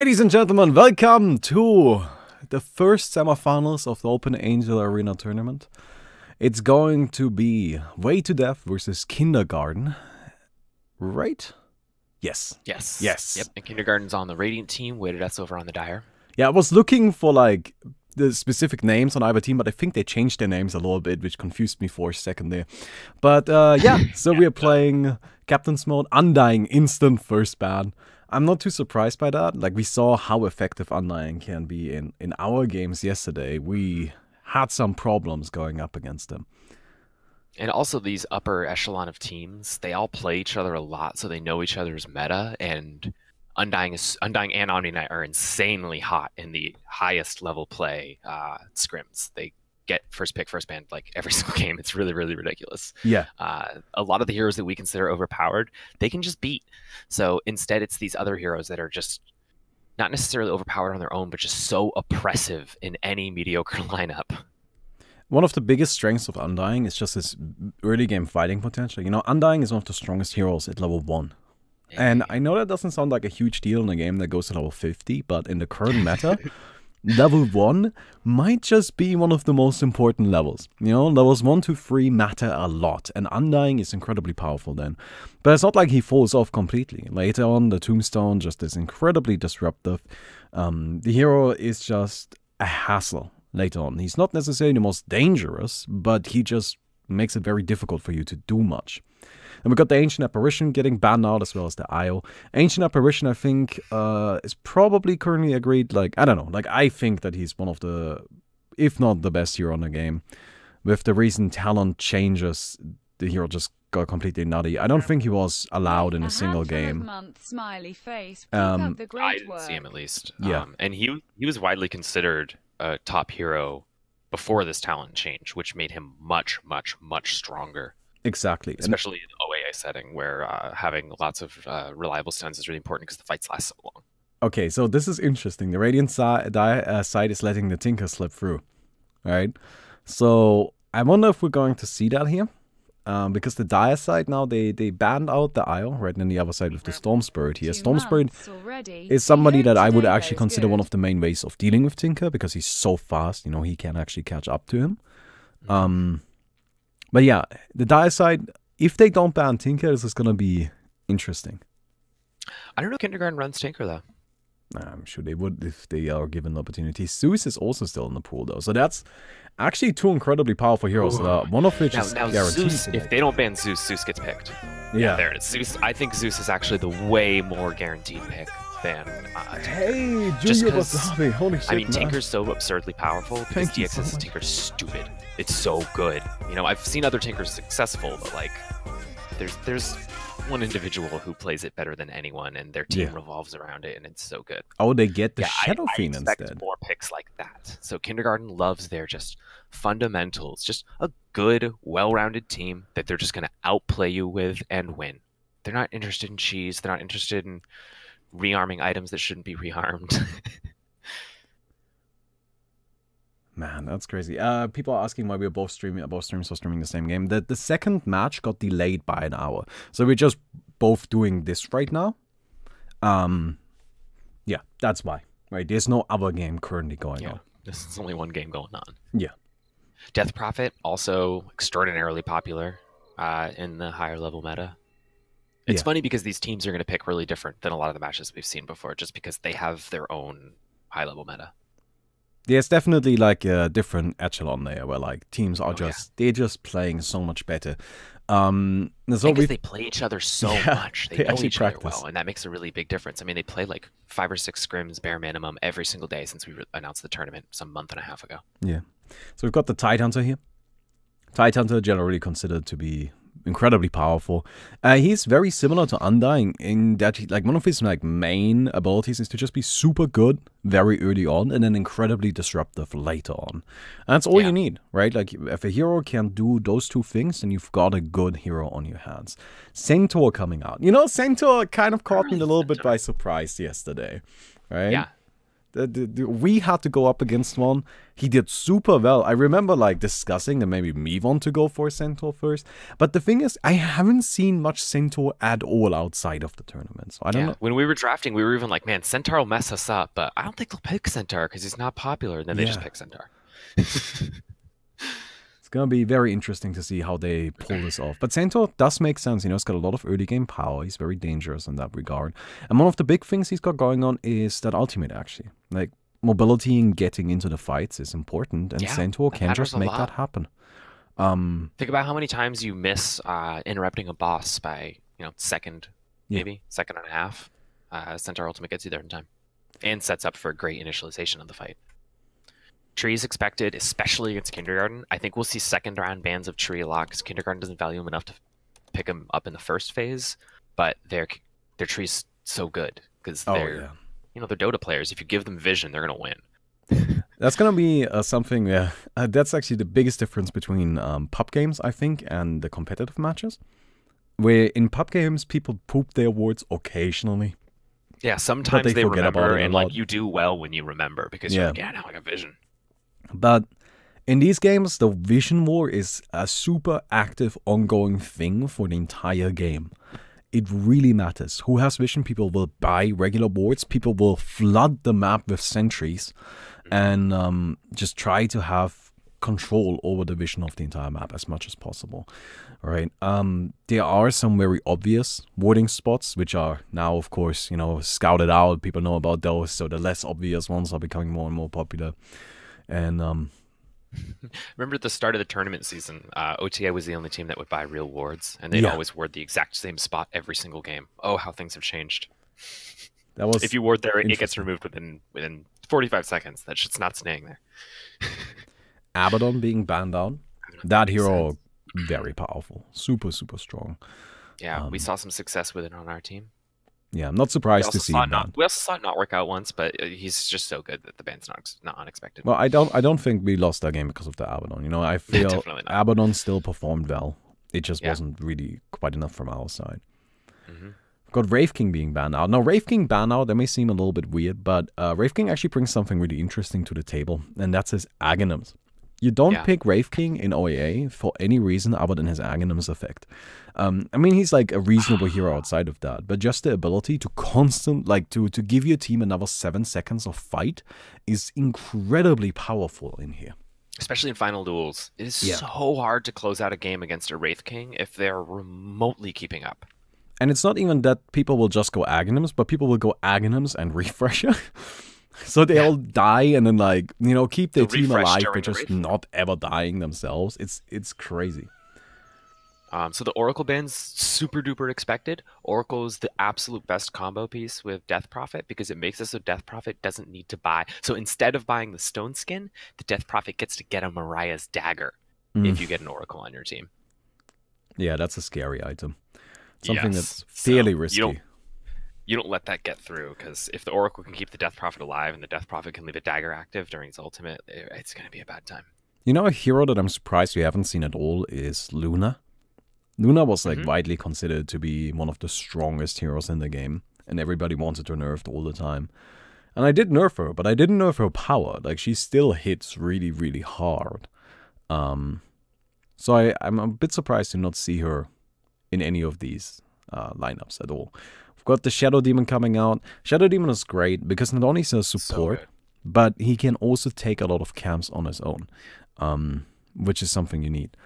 Ladies and gentlemen, welcome to the first semifinals of the Open Angel Arena tournament. It's going to be Way to Death versus Kindergarten, right? Yes. Yes. Yes. Yep. And Kindergarten's on the Radiant team. Way to Death's over on the Dire. Yeah, I was looking for like the specific names on either team, but I think they changed their names a little bit, which confused me for a second there. But yeah, so we are playing Captain's Mode, Undying instant first ban. I'm not too surprised by that. Like, we saw how effective Undying can be in our games yesterday. We had some problems going up against them. And also these upper echelon of teams, they all play each other a lot, so they know each other's meta. And Undying and Omni-Knight are insanely hot in the highest level play scrims. They get first pick, first ban like every single game. It's really, really ridiculous. Yeah. A lot of the heroes that we consider overpowered, they can just beat. So instead, it's these other heroes that are just not necessarily overpowered on their own, but just so oppressive in any mediocre lineup. One of the biggest strengths of Undying is just his early game fighting potential. You know, Undying is one of the strongest heroes at level 1. And I know that doesn't sound like a huge deal in a game that goes to level 50, but in the current meta, level 1 might just be one of the most important levels. You know, levels 1 to 3 matter a lot, and Undying is incredibly powerful then. But it's not like he falls off completely. Later on, the Tombstone just is incredibly disruptive. The hero is just a hassle later on. He's not necessarily the most dangerous, but he just makes it very difficult for you to do much. And we got the Ancient Apparition getting banned out, as well as the IO. Ancient Apparition, I think, is probably currently agreed. Like, I don't know. Like, I think that he's one of the, if not the best hero in the game. With the recent talent changes, the hero just got completely nutty. I don't think he was allowed in a single game. Smiley face. I didn't see him, at least. Yeah. And he was widely considered a top hero before this talent change, which made him much, much, much stronger. Exactly. Especially in the OAA setting, where having lots of reliable stuns is really important because the fights last so long. Okay, so this is interesting. The Radiant side is letting the Tinker slip through. Right? So I wonder if we're going to see that here. Because the Dire side now, they banned out the IO, right? And then the other side with the Storm Spirit here. Storm Spirit is somebody that I would actually consider one of the main ways of dealing with Tinker, because he's so fast, you know, he can actually catch up to him. But yeah, the Dire side, if they don't ban Tinker, this is going to be interesting. I don't know if Kindergarten runs Tinker, though. I'm sure they would if they are given the opportunity. Zeus is also still in the pool, though. So that's actually two incredibly powerful heroes, one of which is guaranteed. Zeus, if they don't ban Zeus, Zeus gets picked. Yeah. There it is. Zeus, I think Zeus is actually the way more guaranteed pick than Hey, Junior Wasabi, holy shit, I mean, man. Tinker's so absurdly powerful because DXS's Tinker's stupid. It's so good. You know, I've seen other Tinkers successful, but like, there's one individual who plays it better than anyone, and their team revolves around it, and it's so good. Oh, they get the Shadow Fiend I expect instead. more picks like that. So Kindergarten loves their just fundamentals, just a good, well-rounded team that they're just going to outplay you with and win. They're not interested in cheese. They're not interested in rearming items that shouldn't be rearmed. Man, that's crazy. People are asking why we're both streaming the same game. The second match got delayed by an hour. So we're just both doing this right now. Yeah, that's why. Right? There's no other game currently going on. This is only one game going on. Yeah. Death Prophet, also extraordinarily popular in the higher level meta. It's funny because these teams are going to pick really different than a lot of the matches we've seen before, just because they have their own high level meta. There's definitely like a different echelon there where like teams are they're just playing so much better. So because they play each other so much. They know each other practice well, and that makes a really big difference. I mean, they play like 5 or 6 scrims bare minimum every single day since we announced the tournament some month and a half ago. Yeah. So we've got the Tidehunter here. Tidehunter generally considered to be incredibly powerful. He's very similar to Undying in that he, like, one of his like main abilities is to just be super good very early on and then incredibly disruptive later on. And that's all you need, right? Like, if a hero can do those two things, then you've got a good hero on your hands. Centaur coming out. You know, Centaur kind of caught me a little bit by surprise yesterday, right? Yeah. We had to go up against one. He did super well. I remember like discussing that maybe me want to go for Centaur first. But the thing is, I haven't seen much Centaur at all outside of the tournament. So I don't know. When we were drafting, we were even like, man, Centaur will mess us up. But I don't think they'll pick Centaur because he's not popular. And then they just pick Centaur. It's going to be very interesting to see how they pull this off. But Centaur does make sense. You know, he's got a lot of early game power. He's very dangerous in that regard. And one of the big things he's got going on is that ultimate, actually. Like, mobility and getting into the fights is important. And Centaur can just make that happen. Think about how many times you miss interrupting a boss by, second, maybe, second and a half. Centaur ultimate gets you there in time. And sets up for a great initialization of the fight. Tree is expected, especially against Kindergarten. I think we'll see second round bans of Tree a lot because Kindergarten doesn't value him enough to pick him up in the first phase. But their Tree's so good because they're Dota players. If you give them vision, they're gonna win. That's gonna be something. That's actually the biggest difference between pub games, I think, and the competitive matches. Where in pub games, people poop their awards occasionally. Yeah, sometimes they remember, and like you do well when you remember because you're like, now I got vision. But in these games, the vision war is a super active, ongoing thing for the entire game. It really matters. Who has vision? People will buy regular boards. People will flood the map with sentries and just try to have control over the vision of the entire map as much as possible. Right? There are some very obvious warding spots, which are now, of course, scouted out. People know about those, so the less obvious ones are becoming more and more popular. And remember at the start of the tournament season, OTA was the only team that would buy real wards, and they'd always ward the exact same spot every single game. Oh, how things have changed! If you ward there, it gets removed within 45 seconds. That shit's not staying there. Abaddon being banned out. That hero very powerful, super strong. Yeah, we saw some success with it on our team. Yeah, I'm not surprised to see him. We also saw it not work out once, but he's just so good that the ban's not unexpected. Well, I don't think we lost that game because of the Abaddon. I feel Abaddon still performed well. It just wasn't really quite enough from our side. We've got Wraith King being banned out. Now, Wraith King ban out, that may seem a little bit weird, but Wraith King actually brings something really interesting to the table, and that's his Aghanims. You don't pick Wraith King in OAA for any reason other than his Aghanims effect. I mean, he's like a reasonable hero outside of that, but just the ability to to give your team another 7 seconds of fight is incredibly powerful in here. Especially in final duels. It is so hard to close out a game against a Wraith King if they're remotely keeping up. And it's not even that people will just go Aghanims, but people will go Aghanims and Refresher. So they all die and then keep their team alive, but just not ever dying themselves. It's crazy. So the Oracle ban's super duper expected. Oracle is the absolute best combo piece with Death Prophet because it makes it so Death Prophet doesn't need to buy. So instead of buying the Stone Skin, the Death Prophet gets to get a Mariah's Dagger if you get an Oracle on your team. Yeah, that's a scary item. Something that's fairly risky. You don't let that get through, because if the Oracle can keep the Death Prophet alive and the Death Prophet can leave a dagger active during its ultimate, it's going to be a bad time. A hero that I'm surprised we haven't seen at all is Luna. Luna was widely considered to be one of the strongest heroes in the game, and everybody wanted her nerfed all the time. And I did nerf her, but I didn't nerf her power. Like, she still hits really, really hard. So I'm a bit surprised to not see her in any of these lineups at all. We've got the Shadow Demon coming out. Shadow Demon is great because not only is he a support, but he can also take a lot of camps on his own, which is something you need.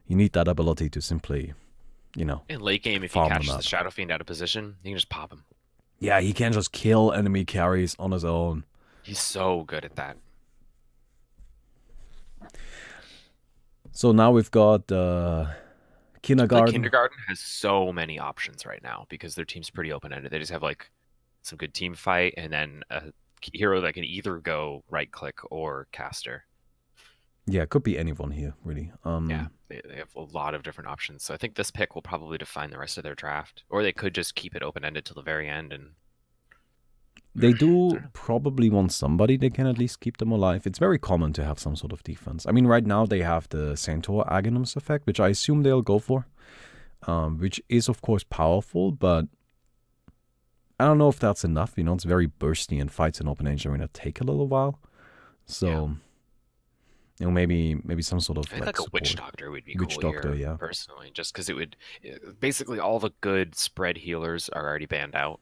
You need that ability to simply, in late game, if he catches the Shadow Fiend out of position, you can just pop him. Yeah, he can just kill enemy carries on his own. He's so good at that. So now we've got Kindergarten. Kindergarten has so many options right now because their team's pretty open-ended. They just have some good team fight and then a hero that can either go right-click or caster. Yeah, it could be anyone here, really. Yeah, they have a lot of different options. So I think this pick will probably define the rest of their draft. Or they could just keep it open-ended till the very end. And they do probably want somebody that can at least keep them alive. It's very common to have some sort of defense. I mean, right now they have the Centaur Aghanims effect, which I assume they'll go for. Which is, of course, powerful, but I don't know if that's enough. You know, it's very bursty and fights in open range arena take a little while. So, you know, maybe some sort of I think like a Witch support. Doctor would be Witch cool Doctor, here, yeah. personally, just because it would basically all the good spread healers are already banned out.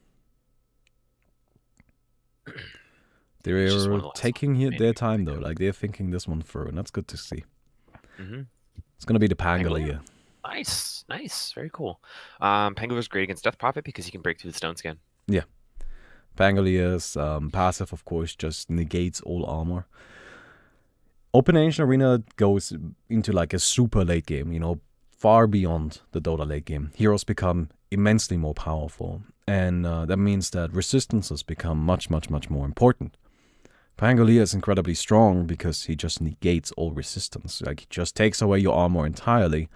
They're taking their time though, like they're thinking this one through, and that's good to see. It's gonna be the Pangolier. Nice, nice, very cool. Pangolier's great against Death Prophet because he can break through the stone scan. Yeah, Pangolier's passive, of course, just negates all armor. Open Ancient Arena goes into like a super late game, you know, far beyond the Dota late game. Heroes become immensely more powerful, and that means that resistances become much more important. Pangolier is incredibly strong because he just negates all resistance. Like, he just takes away your armor entirely,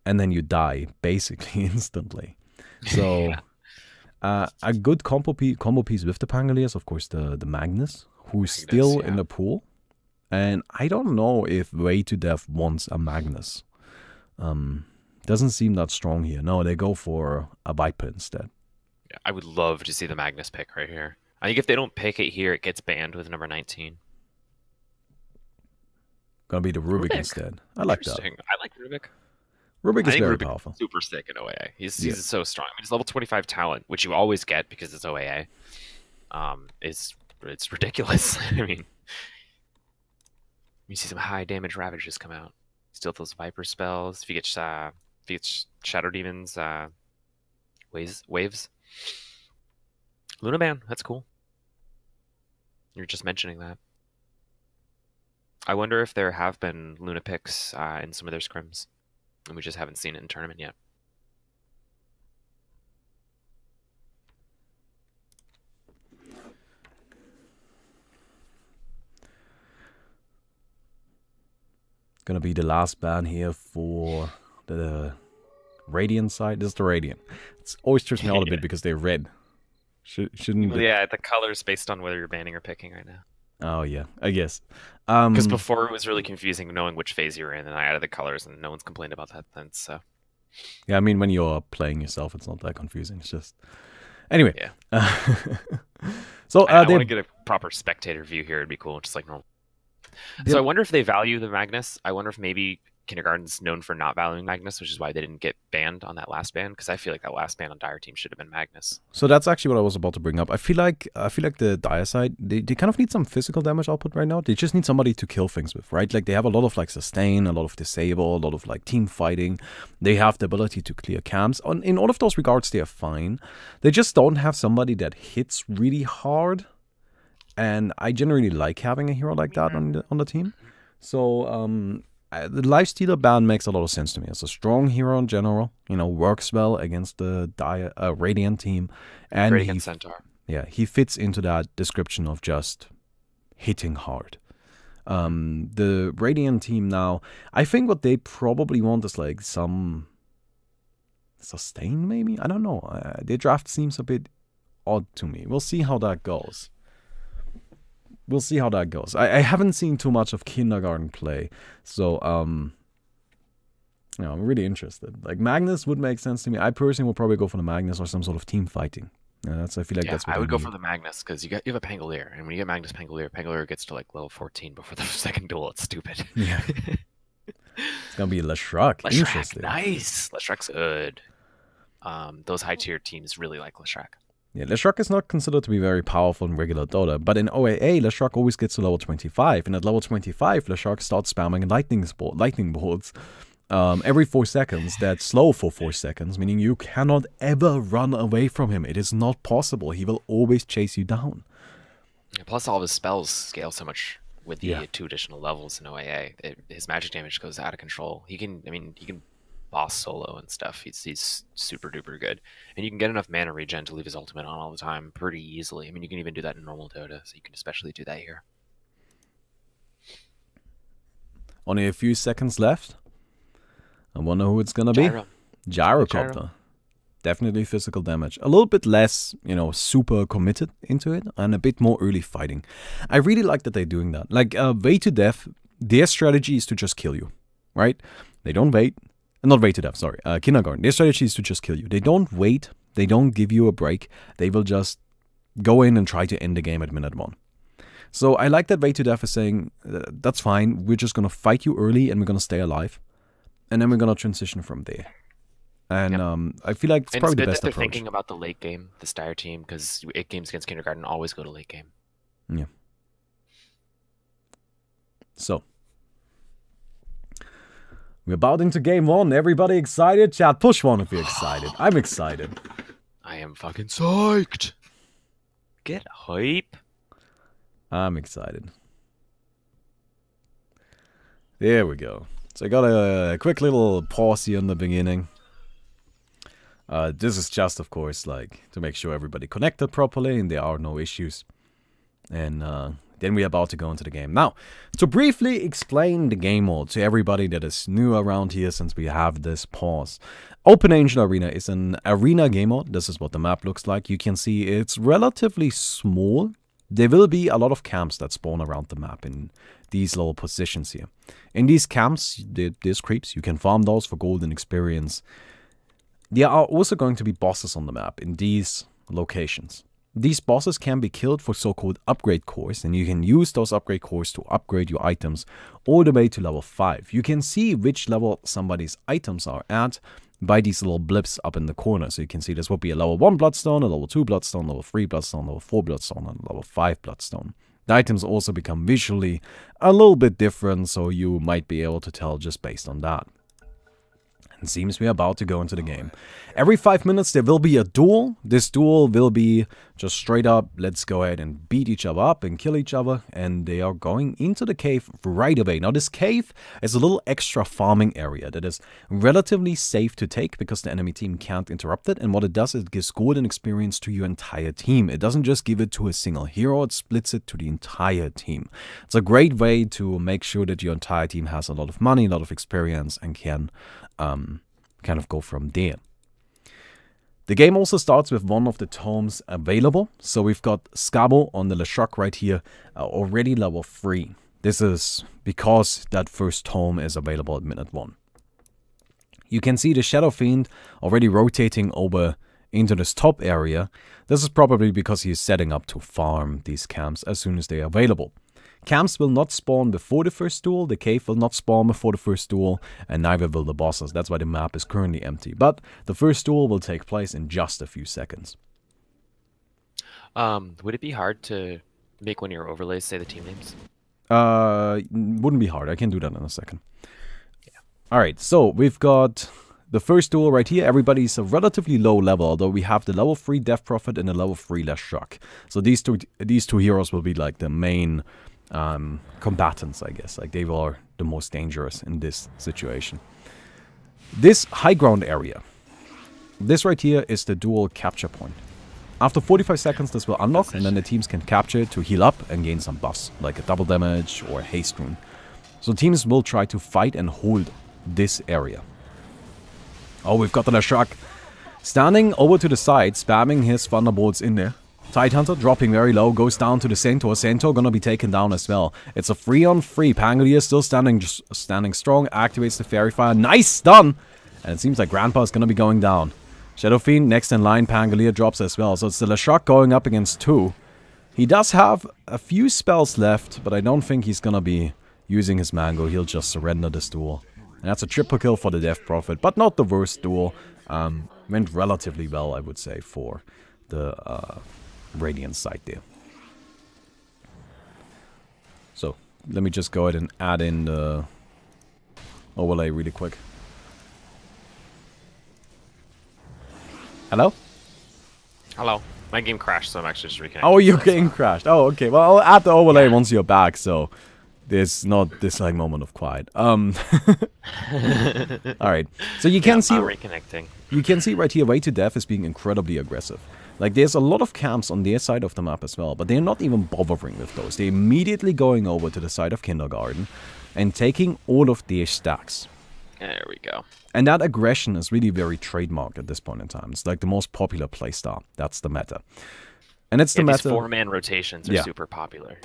and then you die, basically, instantly. So, a good combo piece with the Pangolier is, of course, the Magnus, who's still in the pool. And I don't know if Way to Death wants a Magnus. Doesn't seem that strong here. No, they go for a Viper instead. Yeah, I would love to see the Magnus pick right here. I think if they don't pick it here, it gets banned with number 19. Gonna be the Rubik instead. I like that. I like Rubik. Rubik is very powerful. Super sick in OAA. He's so strong. I mean, his level 25 talent, which you always get because it's OAA, it's ridiculous. I mean, you see some high damage Ravages come out. Steal those Viper spells. If you get Shadow Demons, waves. Luna Ban, that's cool. You're just mentioning that. I wonder if there have been Luna picks in some of their scrims, and we just haven't seen it in tournament yet. Gonna be the last ban here for the Radiant side. This is the Radiant. It always trips me out a bit because they're red. Shouldn't yeah, the colors based on whether you're banning or picking right now. Oh yeah, I guess. Because before it was really confusing knowing which phase you were in, and I added the colors, and no one's complained about that then. So yeah, I mean, when you're playing yourself, it's not that confusing. It's just anyway. Yeah. So I want to get a proper spectator view here. It'd be cool, just like normal. So I wonder if they value the Magnus. I wonder if maybe Kindergarten's known for not valuing Magnus, which is why they didn't get banned on that last ban. Because I feel like that last ban on Dire Team should have been Magnus. So that's actually what I was about to bring up. I feel like the Dire side, they kind of need some physical damage output right now. They just need somebody to kill things with, right? Like, they have a lot of like sustain, a lot of disable, a lot of like team fighting. They have the ability to clear camps. In all of those regards, they are fine. They just don't have somebody that hits really hard. And I generally like having a hero like that on the team. So the Lifestealer ban makes a lot of sense to me. It's a strong hero in general. You know, works well against the Radiant team. And Radiant Centaur. Yeah, he fits into that description of just hitting hard. The Radiant team now, I think what they probably want is like some sustain maybe? I don't know. Their draft seems a bit odd to me. We'll see how that goes. I haven't seen too much of Kindergarten play, so you know, I'm really interested. Like, Magnus would make sense to me. I personally would probably go for the Magnus or some sort of team fighting. I feel like that's what I would go for the Magnus because you have a Pangolier, and when you get Magnus Pangolier gets to like level 14 before the second duel. It's stupid. Yeah, it's gonna be Leshrac. Interesting. Nice. Leshrac's good. Those high tier teams really like Leshrac. Yeah, Leshrac is not considered to be very powerful in regular Dota, but in OAA, Leshrac always gets to level 25, and at level 25, Leshrac starts spamming lightning bolts every 4 seconds. That's slow for 4 seconds, meaning you cannot ever run away from him. It is not possible. He will always chase you down. Plus, all of his spells scale so much with the 2 additional levels in OAA. His magic damage goes out of control. He can boss solo and stuff. He's super duper good, and you can get enough mana regen to leave his ultimate on all the time pretty easily. I mean, you can even do that in normal Dota, so you can especially do that here. Only a few seconds left. I wonder who it's gonna be. Gyrocopter. Definitely physical damage. A little bit less, you know, super committed into it, and a bit more early fighting. I really like that they're doing that. Like, Way to Death, their strategy is to just kill you, right? They don't wait. Not Way to Death, sorry. Kindergarten. Their strategy is to just kill you. They don't wait They don't give you a break. They will just go in and try to end the game at minute 1. So I like that Way to Death is saying, that's fine, we're just going to fight you early and we're going to stay alive. And then we're going to transition from there. And I feel like it's probably the best approach. They're thinking about the late game, the Steyr team, because 8 games against Kindergarten always go to late game. Yeah. So. We're about into game 1. Everybody excited? Chat, push 1 if you're excited. I'm excited. I am fucking psyched. Get hype. I'm excited. There we go. So I got a quick little pause here in the beginning. This is just, of course, like to make sure everybody connected properly and there are no issues. And then we're about to go into the game. Now, to briefly explain the game mode to everybody that is new around here since we have this pause. Open Angel Arena is an arena game mode. This is what the map looks like. You can see it's relatively small. There will be a lot of camps that spawn around the map in these little positions here. In these camps, there's creeps. You can farm those for golden experience. There are also going to be bosses on the map in these locations. These bosses can be killed for so-called upgrade cores, and you can use those upgrade cores to upgrade your items all the way to level 5. You can see which level somebody's items are at by these little blips up in the corner. So you can see this will be a level 1 Bloodstone, a level 2 Bloodstone, level 3 Bloodstone, level 4 Bloodstone, and level 5 Bloodstone. The items also become visually a little bit different, so you might be able to tell just based on that. It seems we're about to go into the game. Every 5 minutes there will be a duel. This duel will be just straight up, let's go ahead and beat each other up and kill each other. And they are going into the cave right away. Now this cave is a little extra farming area that is relatively safe to take because the enemy team can't interrupt it. And what it does is it gives golden experience to your entire team. It doesn't just give it to a single hero, it splits it to the entire team. It's a great way to make sure that your entire team has a lot of money, a lot of experience, and can kind of go from there. The game also starts with one of the tomes available. So we've got Scabo on the Leshok right here, already level 3. This is because that first tome is available at minute 1. You can see the Shadow Fiend already rotating over into this top area. This is probably because he is setting up to farm these camps as soon as they are available. Camps will not spawn before the first duel, the cave will not spawn before the first duel, and neither will the bosses. That's why the map is currently empty. But the first duel will take place in just a few seconds. Would it be hard to make one of your overlays say the team names? Wouldn't be hard. I can do that in a second. Yeah. Alright, so we've got the first duel right here. Everybody's a relatively low level, although we have the level 3 Death Prophet and the level 3 Leshok. So these two heroes will be like the main combatants, I guess. Like they are the most dangerous in this situation. This high ground area, this right here is the dual capture point. After 45 seconds this will unlock, and then the teams can capture it to heal up and gain some buffs, like a double damage or a haste rune. So teams will try to fight and hold this area. Oh, we've got the Leshok standing over to the side, spamming his Thunderbolts in there. Tidehunter dropping very low, goes down to the Centaur. Centaur gonna be taken down as well. It's a 3-on-3. Pangolier still standing strong, activates the Fairy Fire. Nice stun! And it seems like Grandpa is gonna be going down. Shadow Fiend next in line, Pangolier drops as well. So it's the Leshok going up against 2. He does have a few spells left, but I don't think he's gonna be using his Mango. He'll just surrender this duel. And that's a triple kill for the Death Prophet, but not the worst duel. Went relatively well, I would say, for the Radiant side there. So, let me just go ahead and add in the overlay really quick. Hello? Hello. My game crashed, so I'm actually just reconnecting. Oh, your game crashed. Oh, okay. Well, I'll add the overlay once you're back, so there's not this like moment of quiet. Alright. So you can see reconnecting. You can see right here Way to Death is being incredibly aggressive. Like there's a lot of camps on their side of the map as well, but they're not even bothering with those. They're immediately going over to the side of Kindergarten and taking all of their stacks. There we go. And that aggression is really very trademarked at this point in time. It's like the most popular playstyle. That's the meta. And it's the meta. These 4-man rotations are super popular.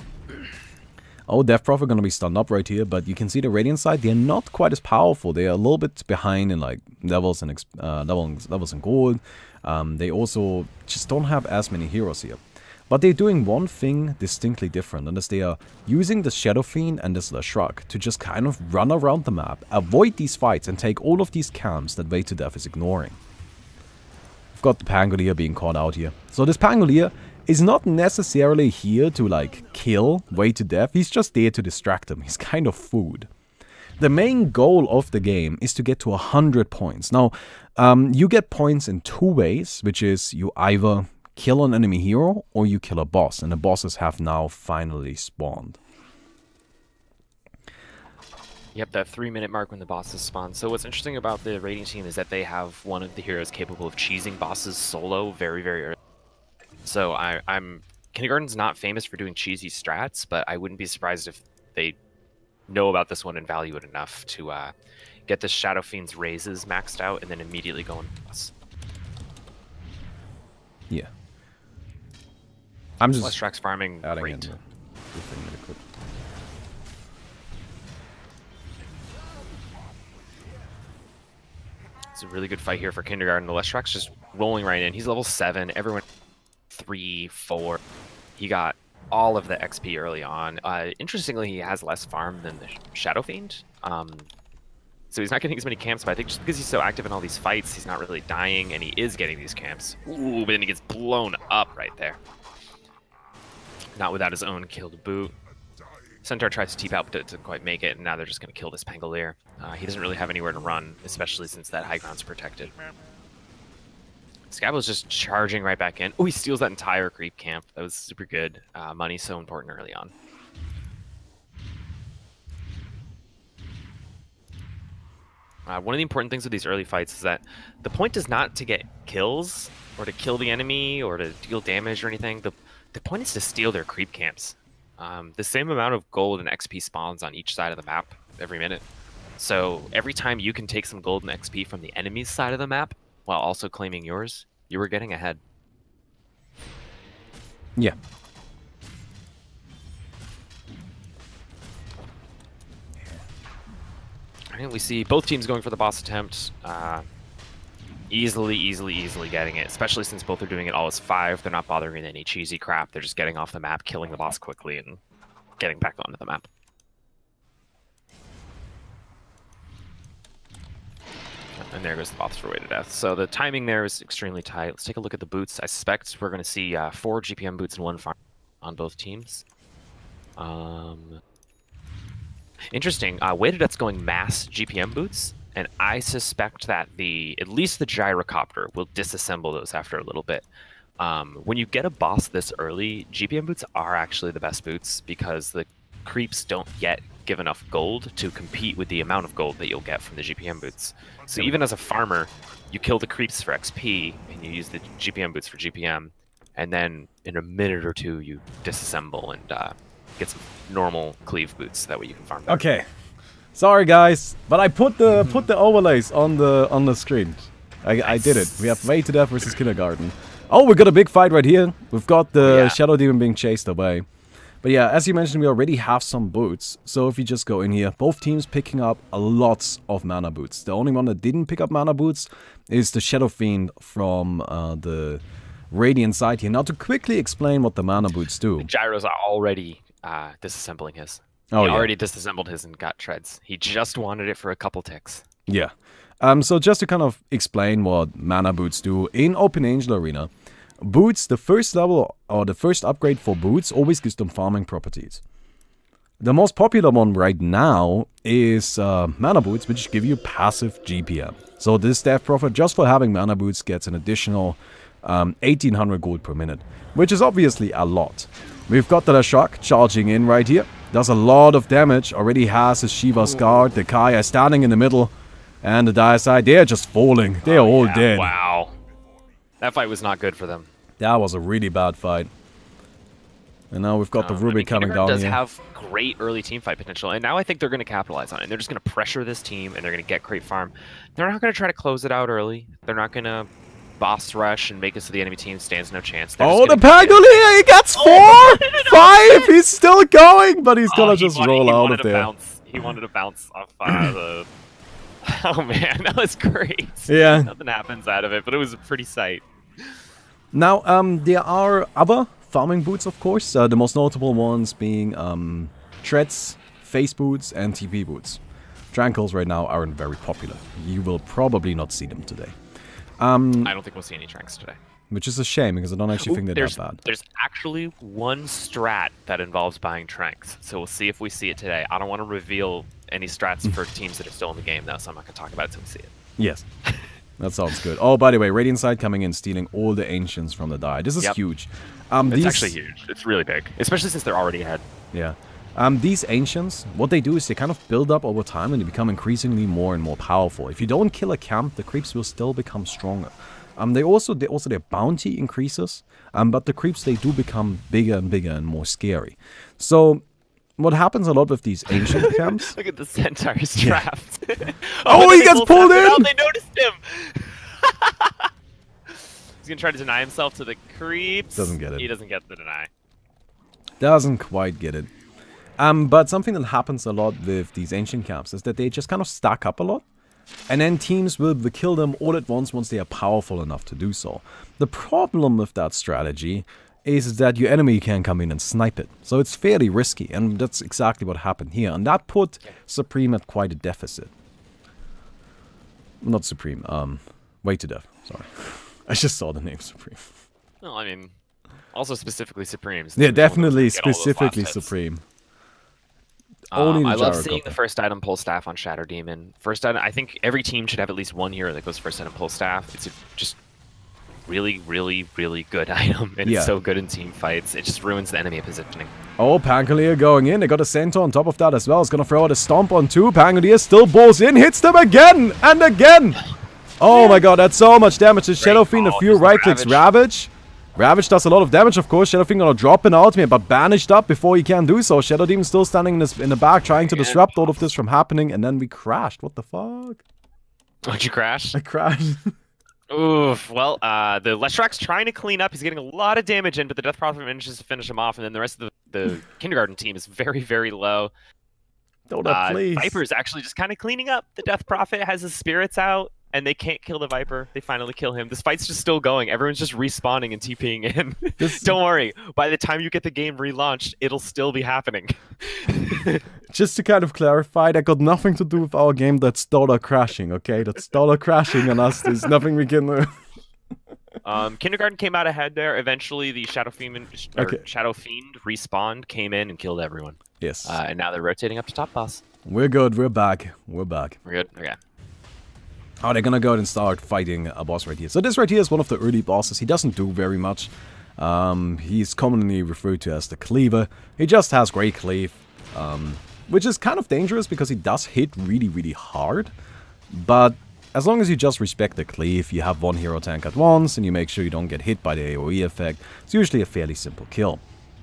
Oh, Death Prophet gonna be stunned up right here, but you can see the Radiant side, they're not quite as powerful. They are a little bit behind in like levels and levels in gold. They also just don't have as many heroes here. But they're doing one thing distinctly different, and is they are using the Shadow Fiend and this Shrug to just kind of run around the map, avoid these fights, and take all of these camps that Way to Death is ignoring. We've got the Pangolier being caught out here. So this Pangolier is not necessarily here to like kill Way to Death, he's just there to distract him, he's kind of food. The main goal of the game is to get to 100 points. Now, you get points in two ways, which is you either kill an enemy hero or you kill a boss, and the bosses have now finally spawned. Yep, that 3-minute mark when the bosses spawn. So what's interesting about the raiding team is that they have one of the heroes capable of cheesing bosses solo very, very early. So Kindergarten's not famous for doing cheesy strats, but I wouldn't be surprised if they know about this one and value it enough to get the Shadow Fiend's raises maxed out and then immediately go on boss. Yeah. I'm just Lestrax farming adding great. in the thing really quick. It's a really good fight here for Kindergarten. The Lestrax just rolling right in. He's level 7. Everyone 3, 4. He got all of the XP early on. Interestingly, he has less farm than the Shadow Fiend. So he's not getting as many camps, but I think just because he's so active in all these fights, he's not really dying, and he is getting these camps. Ooh, but then he gets blown up right there. Not without his own kill to boot. Centaur tries to TP out, but didn't quite make it, and now they're just going to kill this Pangolier. He doesn't really have anywhere to run, especially since that high ground's protected. Scabbo's just charging right back in. Oh, he steals that entire creep camp. That was super good. Money's so important early on. One of the important things with these early fights is that the point is not to get kills or to kill the enemy or to deal damage or anything. The point is to steal their creep camps. The same amount of gold and XP spawns on each side of the map every minute. So every time you can take some gold and XP from the enemy's side of the map while also claiming yours, you were getting ahead. Yeah. All right, we see both teams going for the boss attempt. Easily getting it, especially since both are doing it all as 5. They're not bothering any cheesy crap. They're just getting off the map, killing the boss quickly, and getting back onto the map. And there goes the boss for Way to Death. So the timing there is extremely tight. Let's take a look at the boots. I suspect we're going to see 4 GPM boots and 1 farm on both teams. Interesting. Way to Death's going mass GPM boots. And I suspect that at least the gyrocopter will disassemble those after a little bit. When you get a boss this early, GPM boots are actually the best boots because the creeps don't yet give enough gold to compete with the amount of gold that you'll get from the GPM boots. So even as a farmer, you kill the creeps for XP and you use the GPM boots for GPM, and then in a minute or two you disassemble and get some normal cleave boots. That way you can farm better. Okay. Sorry guys, but I put the overlays on the screen. I did it. We have Way to Death versus Kindergarten. Oh, we got a big fight right here. We've got the Shadow Demon being chased away. But yeah, as you mentioned, we already have some boots. So if you just go in here, both teams picking up lots of mana boots. The only one that didn't pick up mana boots is the Shadow Fiend from the Radiant side here. Now to quickly explain what the mana boots do. The gyros are already disassembling his. Oh, he already disassembled his and got treads. He just wanted it for a couple ticks. Yeah. So just to kind of explain what mana boots do in Open Angel Arena. Boots, the first level or the first upgrade for boots always gives them farming properties. The most popular one right now is mana boots, which give you passive GPM. So this Death Prophet, just for having mana boots, gets an additional 1800 gold per minute, which is obviously a lot. We've got the Shark charging in right here. Does a lot of damage, already has his Shiva's guard. The Kaya is standing in the middle, and the Dire side, they're just falling. They're all dead. Wow. That fight was not good for them. That was a really bad fight. And now we've got the Ruby coming down here. Does have great early team fight potential, and now I think they're going to capitalize on it. And they're just going to pressure this team, and they're going to get great farm. They're not going to try to close it out early. They're not going to boss rush and make it so the enemy team stands no chance. Oh, the Pangolier! He gets 4! 5! He's still going, but he's gonna just roll out of there. He wanted to bounce off the... Oh man, that was great. Yeah. Nothing happens out of it, but it was a pretty sight. Now, there are other farming boots, of course. The most notable ones being treads, face boots, and TP boots. Tranquils right now aren't very popular. You will probably not see them today. I don't think we'll see any Tranks today. Which is a shame, because I don't actually think they're that bad. There's actually one strat that involves buying Tranks, so we'll see if we see it today. I don't want to reveal any strats for teams that are still in the game, though, so I'm not going to talk about it until we see it. Yes. That sounds good. Oh, by the way, Radiant side coming in, stealing all the Ancients from the die. This is huge. It's actually huge. It's really big, especially since they're already ahead. Yeah. These Ancients, what they do is they kind of build up over time and they become increasingly more and more powerful. If you don't kill a camp, the creeps will still become stronger. Their bounty increases, but the creeps, they do become bigger and bigger and more scary. So, what happens a lot with these ancient camps... Look at the centaurs trapped. Oh, he gets pulled in! Oh, they noticed him! He's gonna try to deny himself to the creeps. Doesn't get it. He doesn't get the deny. Doesn't quite get it. But something that happens a lot with these ancient camps is that they just kind of stack up a lot. And then teams will kill them all at once they are powerful enough to do so. The problem with that strategy is that your enemy can come in and snipe it. So it's fairly risky, and that's exactly what happened here. And that put Supreme at quite a deficit. Not Supreme, Way to Death, sorry. I just saw the name Supreme. Well, I mean, also specifically Supreme. Yeah, definitely specifically Supreme. I love seeing the first item pull staff on Shadow Demon. First item, I think every team should have at least one hero that goes first item pull staff. It's just really, really, really good item, and it's so good in team fights. It just ruins the enemy positioning. Oh, Pangolier going in. They got a Centaur on top of that as well. It's gonna throw out a Stomp on two. Pangolier still balls in, hits them again and again. Oh my god, that's so much damage. The Shadow Fiend, a few right clicks. Ravage. Ravage does a lot of damage, of course. Shadow Fiend gonna drop an ultimate, but banished up before he can do so. Shadow Demon still standing in the back, trying to disrupt all of this from happening, and then we crashed. What the fuck? Did you crash? I crashed. Oof. Well, the Leshrak's trying to clean up. He's getting a lot of damage in, but the Death Prophet manages to finish him off, and then the rest of the Kindergarten team is very, very low. Please. Viper is actually just kind of cleaning up. The Death Prophet has his spirits out, and they can't kill the Viper. They finally kill him. This fight's just still going. Everyone's just respawning and TPing in. Don't worry. By the time you get the game relaunched, it'll still be happening. Just to kind of clarify, that got nothing to do with our game. That's dollar crashing, okay? That's dollar crashing on us. There's nothing we can do. Kindergarten came out ahead there. Eventually, the Shadow Fiend respawned, came in, and killed everyone. Yes. And now they're rotating up to top boss. We're good. We're back. We're back. We're good. Okay. Oh, they're gonna go ahead and start fighting a boss right here. So this right here is one of the early bosses. He doesn't do very much. He's commonly referred to as the Cleaver. He just has great cleave, which is kind of dangerous because he does hit really, really hard. But as long as you just respect the cleave, you have one hero tank at once, and you make sure you don't get hit by the AoE effect, it's usually a fairly simple kill.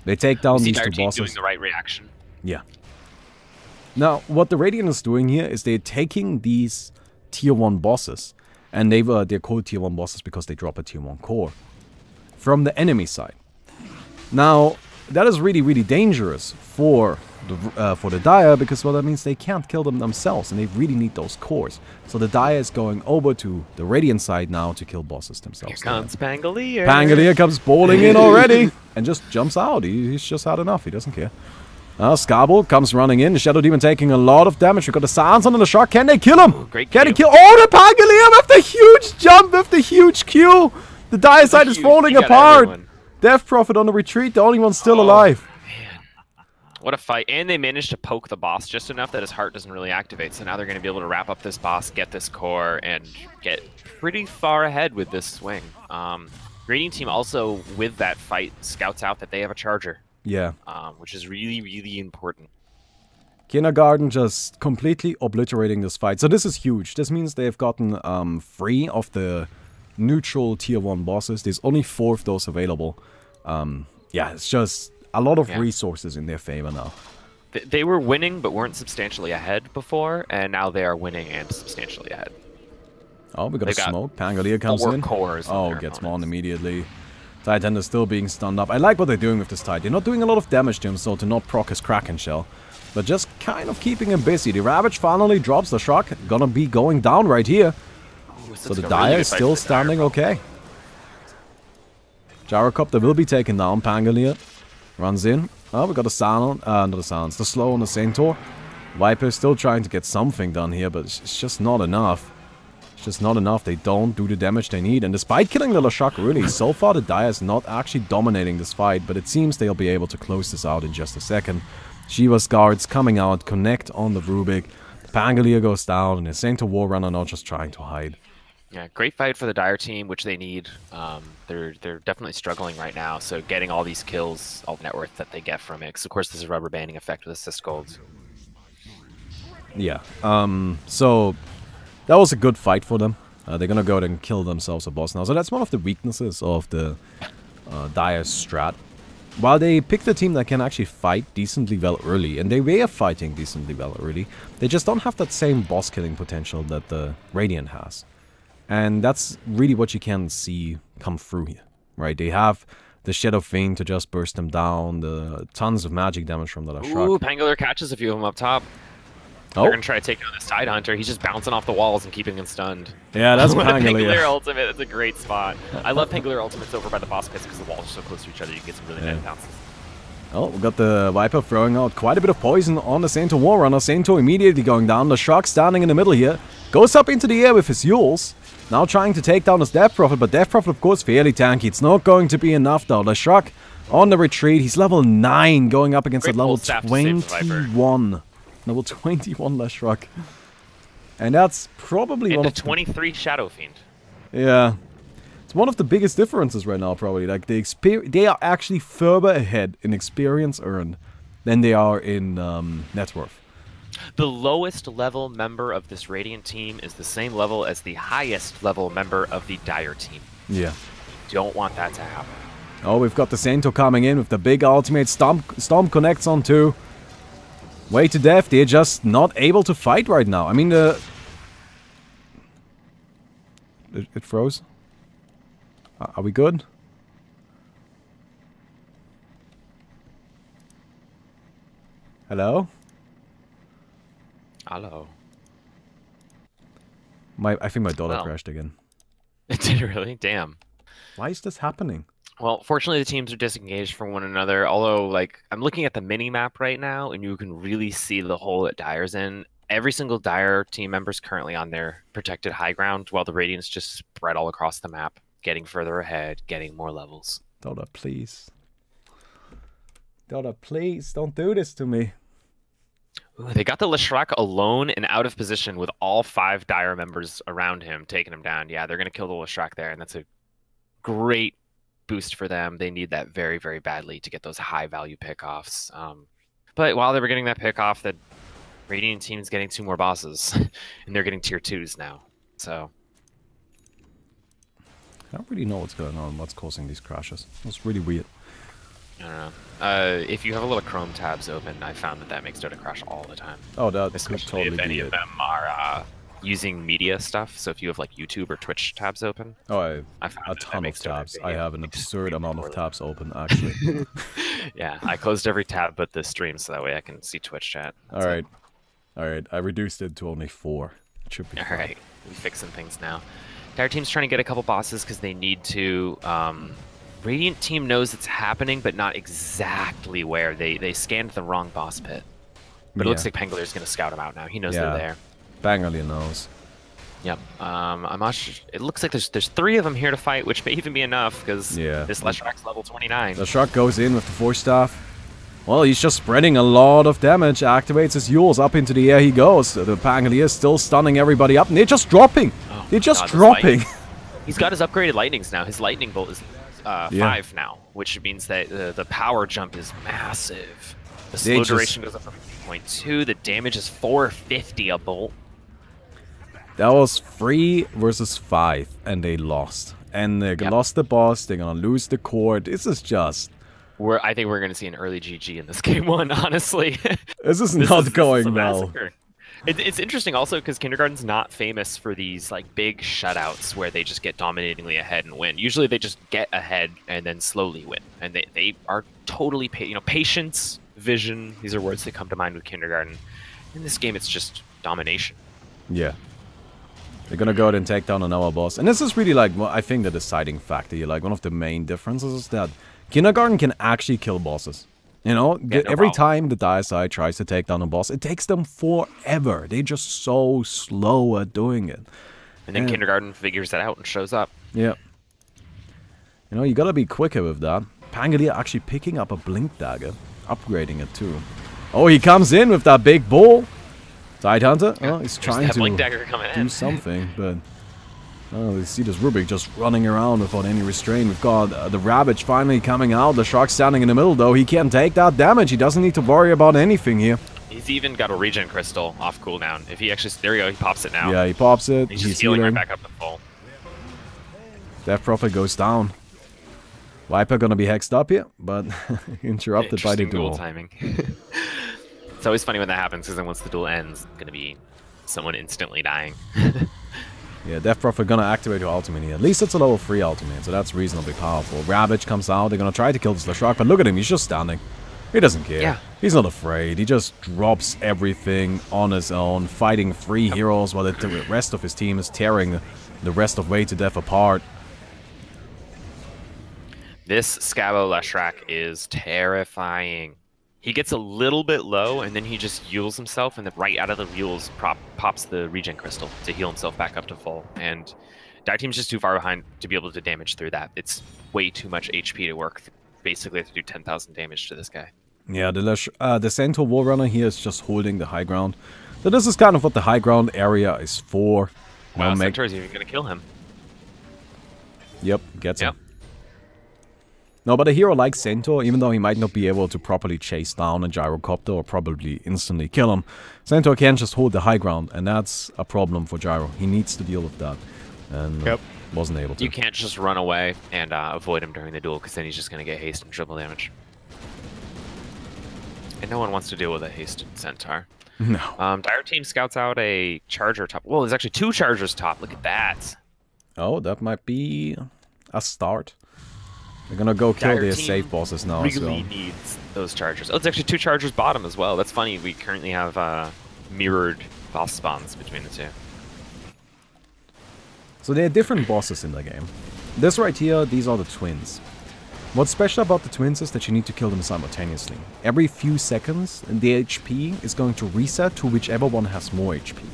They take down these two bosses. Doing the right reaction. Yeah. Now, what the Radiant is doing here is they're taking these Tier 1 bosses, and they're called Tier 1 bosses because they drop a Tier 1 core from the enemy side. Now, that is really, really dangerous for the Dire, because, well, that means they can't kill them themselves, and they really need those cores. So the Dire is going over to the Radiant side now to kill bosses themselves. Here comes Pangolier. Pangolier comes bowling in already, and just jumps out. He's just had enough. He doesn't care. Skabel comes running in. The Shadow Demon taking a lot of damage. We've got the silence on the shark. Can they kill him? Ooh, great Can he kill? Oh, the Pangolier with the huge jump, with the huge Q. The Dire side is falling apart. Everyone. Death Prophet on the retreat. The only one still alive. Man. What a fight. And they managed to poke the boss just enough that his heart doesn't really activate. So now they're going to be able to wrap up this boss, get this core, and get pretty far ahead with this swing. Grading team also, with that fight, scouts out that they have a charger. Yeah. Which is really, really important. Kindergarten just completely obliterating this fight. So this is huge. This means they've gotten 3 of the neutral Tier 1 bosses. There's only 4 of those available. Yeah, it's just a lot of resources in their favor now. They were winning, but weren't substantially ahead before, and now they are winning and substantially ahead. Oh, we got a smoke. Pangolier comes in. Cores oh, gets spawned immediately. Titan is still being stunned up. I like what they're doing with this Tide. They're not doing a lot of damage to him, so to not proc his Kraken Shell. But just kind of keeping him busy. The Ravage finally drops the shock. Gonna be going down right here. So the Dire is still standing okay. Gyrocopter will be taken down. Pangolier runs in. Oh, we got a silence. Not a silence. The slow on the Centaur. Viper is still trying to get something done here, but it's just not enough. It's just not enough. They don't do the damage they need. And despite killing the Leshrac, really, so far the Dire is not actually dominating this fight, but it seems they'll be able to close this out in just a second. Shiva's guards coming out, connect on the Rubik. The Pangolier goes down, and the Centaur War Runner now just trying to hide. Yeah, great fight for the Dire team, which they need. They're definitely struggling right now, so getting all these kills, all the net worth that they get from it. 'Cause of course, there's a rubber banding effect with assist golds. Yeah, so that was a good fight for them. They're gonna go ahead and kill themselves a boss now. So that's one of the weaknesses of the Dire strat. While they picked a team that can actually fight decently well early, and they were fighting decently well early, they just don't have that same boss killing potential that the Radiant has. And that's really what you can see come through here, right? They have the Shadow Fiend to just burst them down, the tons of magic damage from the Leshrac. Ooh, Pangolier catches a few of them up top. Oh. They're going to try to take down this Tide Hunter. He's just bouncing off the walls and keeping him stunned. Yeah, that's Pangolier Pangolier. ultimate. That's a great spot. I love Pangolier ultimates over by the boss pits because the walls are so close to each other. You can get some really nice bounces. Oh, we got the Viper throwing out quite a bit of poison on the Centaur War Runner. Centaur immediately going down. The Shark standing in the middle here. Goes up into the air with his Yules. Now trying to take down his Death Prophet, but Death Prophet, of course, fairly tanky. It's not going to be enough, though. The Shark on the retreat. He's level 9, going up against a level 21. Level 21 Leshrac. And that's probably one of the 23 Shadow Fiend. Yeah. It's one of the biggest differences right now, probably. Like, they are actually further ahead in experience earned than they are in net worth. The lowest level member of this Radiant team is the same level as the highest level member of the Dire team. Yeah. Don't want that to happen. Oh, we've got the Centaur coming in with the big ultimate. Stomp connects on two. Way to death. They're just not able to fight right now. I mean, it froze. Are we good? Hello? Hello. I think my daughter crashed again. Did it really? Damn. Why is this happening? Well, fortunately, the teams are disengaged from one another. Although, like, I'm looking at the mini map right now, and you can really see the hole that Dire's in. Every single Dire team member is currently on their protected high ground, while the Radiant's just spread all across the map, getting further ahead, getting more levels. Daughter, please. Daughter, please, don't do this to me. Ooh, they got the Leshrac alone and out of position with all 5 Dire members around him, taking him down. Yeah, they're going to kill the Leshrac there, and that's a great boost for them. They need that very, very badly to get those high-value pickoffs. But while they were getting that pickoff, the Radiant team is getting 2 more bosses, and they're getting tier 2s now. So I don't really know what's going on, what's causing these crashes. It's really weird. I don't know. If you have a little Chrome tabs open, I found that makes Dota crash all the time. Oh, that especially could totally if any be of them are using media stuff. So if you have like YouTube or Twitch tabs open. Oh, I found a ton of tabs. I have an absurd amount of poorly. tabs open, actually. Yeah, I closed every tab but the stream so that way I can see Twitch chat. All right. All right, I reduced it to only 4. It should be fine. All right, we're fixing things now. Dire team's trying to get a couple bosses because they need to. Radiant team knows it's happening, but not exactly where. They scanned the wrong boss pit. But it looks like Pangolier's going to scout them out now. He knows they're there. Pangolier knows. Yep. I'm not sure. It looks like there's 3 of them here to fight, which may even be enough because this Leshrac's level 29. Leshrac goes in with the Force Staff. Well, he's just spreading a lot of damage. Activates his Yules. Up into the air he goes. The Pangolier is still stunning everybody up. And they're just dropping. Oh, they're just dropping. He's got his upgraded lightnings now. His lightning bolt is 5 now, which means that the power jump is massive. The slow duration goes up from 0.2. The damage is 450 a bolt. That was 3 versus 5, and they lost. And they lost the boss. They're gonna lose the core. This is just. I think we're gonna see an early GG in this game 1. Honestly, this is not going well. It's interesting also because Kindergarten's not famous for these like big shutouts where they just get dominatingly ahead and win. Usually they just get ahead and then slowly win, and they are totally patience, vision. These are words that come to mind with Kindergarten. In this game, it's just domination. Yeah. They're gonna go out and take down another boss. And this is really like, well, I think the deciding factor here. Like, one of the main differences is that Kindergarten can actually kill bosses. You know, Yeah, every time the DSI tries to take down a boss, it takes them forever. They're just so slow at doing it. And then Kindergarten figures that out and shows up. Yeah. You know, you gotta be quicker with that. Pangolier actually picking up a Blink Dagger, upgrading it too. Oh, he comes in with that big bull. Tidehunter, oh, he's trying to Blink Dagger coming do something, but oh, you see this Rubik just running around without any restraint. We've got the Ravage finally coming out. The Shark standing in the middle, though. He can't take that damage. He doesn't need to worry about anything here. He's even got a regen crystal off cooldown. If he actually, there you go, he pops it now. Yeah, he pops it. He's just healing right back up to full. Death Prophet goes down. Viper gonna be hexed up here, but interrupted by the duel. Timing. It's always funny when that happens, because then once the duel ends, it's gonna be someone instantly dying. Yeah, Death Prophet gonna activate your ultimate here. At least it's a level 3 ultimate, so that's reasonably powerful. Ravage comes out, they're gonna try to kill the Shark, but look at him, he's just standing. He doesn't care. Yeah. He's not afraid. He just drops everything on his own, fighting 3 heroes while the rest of his team is tearing the rest of Way to Death apart. This Scabo Leshrac is terrifying. He gets a little bit low, and then he just heals himself, and then right out of the heals pops the regen crystal to heal himself back up to full. And Dire Team's just too far behind to be able to damage through that. It's way too much HP to work. Basically, have to do 10,000 damage to this guy. Yeah, the Centaur Warrunner here is just holding the high ground. So this is kind of what the high ground area is for. Wow, Centaur is even going to kill him. Yep, gets him. No, but a hero like Centaur, even though he might not be able to properly chase down a Gyrocopter or probably instantly kill him, Centaur can just hold the high ground, and that's a problem for Gyro. He needs to deal with that, and wasn't able to. You can't just run away and avoid him during the duel, because then he's just going to get haste and triple damage. And no one wants to deal with a hasted Centaur. No. Dire Team scouts out a Charger top. Well, there's actually 2 Chargers top. Look at that. Oh, that might be a start. They're gonna go kill their safe bosses now as well. Really needs those Chargers. Oh, it's actually 2 Chargers bottom as well. That's funny. We currently have mirrored boss spawns between the 2. So there are different bosses in the game. This right here, these are the twins. What's special about the twins is that you need to kill them simultaneously. Every few seconds, the HP is going to reset to whichever one has more HP.